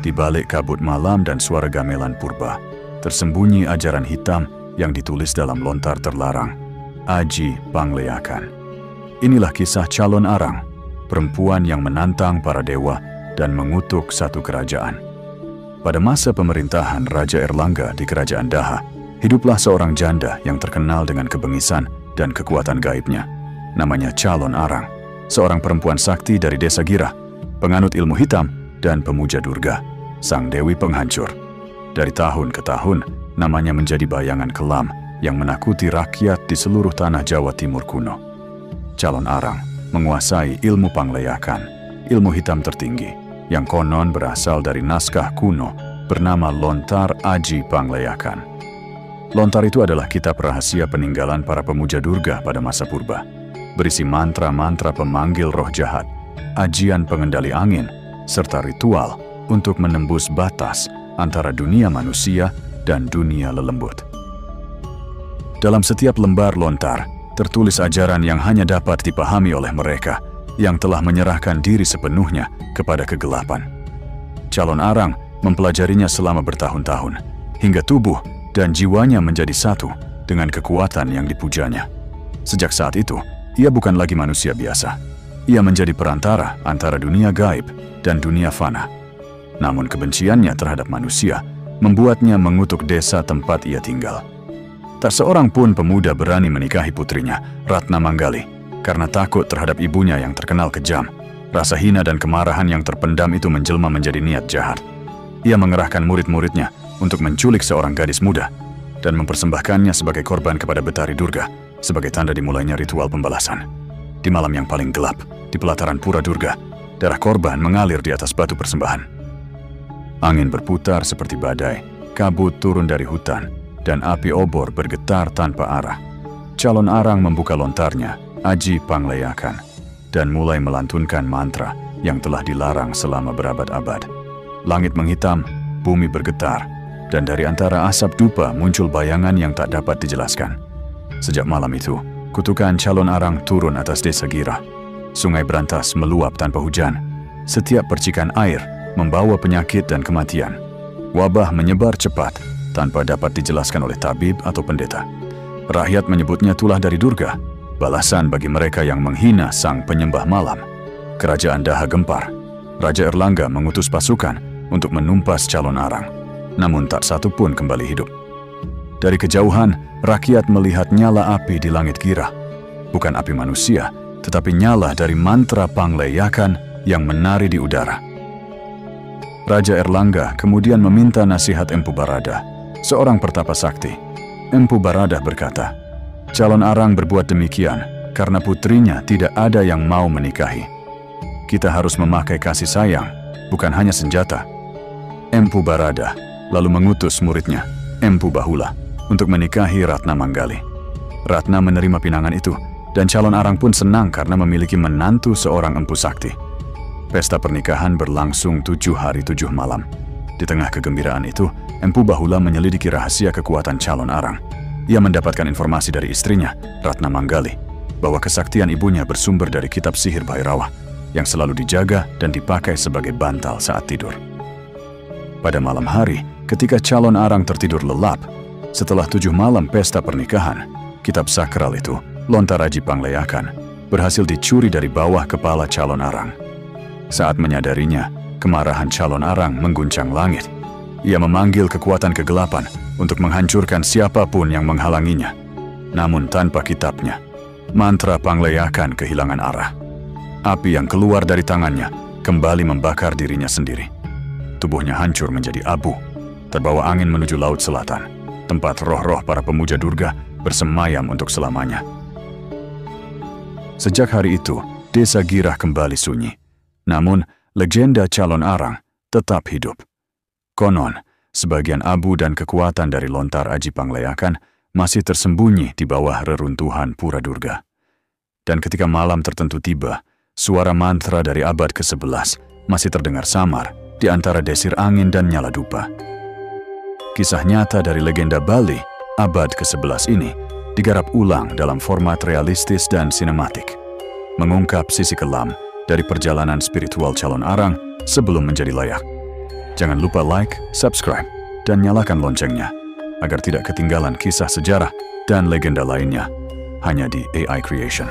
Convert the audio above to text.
Di balik kabut malam dan suara gamelan purba, tersembunyi ajaran hitam yang ditulis dalam lontar terlarang, Aji Pangleyakan. Inilah kisah calon arang, perempuan yang menantang para dewa dan mengutuk satu kerajaan. Pada masa pemerintahan Raja Erlangga di Kerajaan Daha, hiduplah seorang janda yang terkenal dengan kebengisan dan kekuatan gaibnya. Namanya Calon Arang, seorang perempuan sakti dari desa Girah, penganut ilmu hitam dan pemuja Durga, sang dewi penghancur. Dari tahun ke tahun, namanya menjadi bayangan kelam yang menakuti rakyat di seluruh tanah Jawa Timur kuno. Calon Arang menguasai ilmu Pangleyakan, ilmu hitam tertinggi, yang konon berasal dari naskah kuno bernama Lontar Aji Pangleyakan. Lontar itu adalah kitab rahasia peninggalan para pemuja Durga pada masa purba, berisi mantra-mantra pemanggil roh jahat, ajian pengendali angin, serta ritual untuk menembus batas antara dunia manusia dan dunia lelembut. Dalam setiap lembar lontar, tertulis ajaran yang hanya dapat dipahami oleh mereka yang telah menyerahkan diri sepenuhnya kepada kegelapan. Calon Arang mempelajarinya selama bertahun-tahun, hingga tubuh dan jiwanya menjadi satu dengan kekuatan yang dipujanya. Sejak saat itu, ia bukan lagi manusia biasa. Ia menjadi perantara antara dunia gaib dan dunia fana. Namun kebenciannya terhadap manusia membuatnya mengutuk desa tempat ia tinggal. Tak seorang pun pemuda berani menikahi putrinya, Ratna Manggali, karena takut terhadap ibunya yang terkenal kejam. Rasa hina dan kemarahan yang terpendam itu menjelma menjadi niat jahat. Ia mengerahkan murid-muridnya untuk menculik seorang gadis muda dan mempersembahkannya sebagai korban kepada Betari Durga sebagai tanda dimulainya ritual pembalasan. Di malam yang paling gelap, di pelataran Pura Durga, darah korban mengalir di atas batu persembahan. Angin berputar seperti badai, kabut turun dari hutan, dan api obor bergetar tanpa arah. Calon Arang membuka lontarnya, Aji Pangleyakan, dan mulai melantunkan mantra yang telah dilarang selama berabad-abad. Langit menghitam, bumi bergetar, dan dari antara asap dupa muncul bayangan yang tak dapat dijelaskan. Sejak malam itu, kutukan Calon Arang turun atas desa Girah. Sungai berantas meluap tanpa hujan. Setiap percikan air membawa penyakit dan kematian. Wabah menyebar cepat tanpa dapat dijelaskan oleh tabib atau pendeta. Rakyat menyebutnya tulah dari Durga, balasan bagi mereka yang menghina sang penyembah malam. Kerajaan Daha gempar. Raja Erlangga mengutus pasukan untuk menumpas Calon Arang, namun tak satu pun kembali hidup. Dari kejauhan, rakyat melihat nyala api di langit Girah. Bukan api manusia, tetapi nyala dari mantra Pangleyakan yang menari di udara. Raja Erlangga kemudian meminta nasihat Empu Barada, seorang pertapa sakti. Empu Barada berkata, Calon Arang berbuat demikian karena putrinya tidak ada yang mau menikahi. Kita harus memakai kasih sayang, bukan hanya senjata. Empu Barada lalu mengutus muridnya, Empu Bahula, untuk menikahi Ratna Manggali. Ratna menerima pinangan itu, dan Calon Arang pun senang karena memiliki menantu seorang empu sakti. Pesta pernikahan berlangsung 7 hari 7 malam. Di tengah kegembiraan itu, Empu Bahula menyelidiki rahasia kekuatan Calon Arang. Ia mendapatkan informasi dari istrinya, Ratna Manggali, bahwa kesaktian ibunya bersumber dari kitab sihir Bhairawa, yang selalu dijaga dan dipakai sebagai bantal saat tidur. Pada malam hari, ketika Calon Arang tertidur lelap, setelah 7 malam pesta pernikahan, kitab sakral itu, Lontar Aji Pangleyakan, berhasil dicuri dari bawah kepala Calon Arang. Saat menyadarinya, kemarahan Calon Arang mengguncang langit. Ia memanggil kekuatan kegelapan untuk menghancurkan siapapun yang menghalanginya. Namun tanpa kitabnya, mantra Pangleyakan kehilangan arah. Api yang keluar dari tangannya kembali membakar dirinya sendiri. Tubuhnya hancur menjadi abu, terbawa angin menuju Laut Selatan, tempat roh-roh para pemuja Durga bersemayam untuk selamanya. Sejak hari itu, desa Girah kembali sunyi. Namun, legenda Calon Arang tetap hidup. Konon, sebagian abu dan kekuatan dari Lontar Aji Pangleyakan masih tersembunyi di bawah reruntuhan Pura Durga. Dan ketika malam tertentu tiba, suara mantra dari abad ke-11 masih terdengar samar di antara desir angin dan nyala dupa. Kisah nyata dari legenda Bali, abad ke-11 ini, digarap ulang dalam format realistis dan sinematik, mengungkap sisi kelam dari perjalanan spiritual Calon Arang sebelum menjadi layak. Jangan lupa like, subscribe, dan nyalakan loncengnya agar tidak ketinggalan kisah sejarah dan legenda lainnya hanya di AI Creation.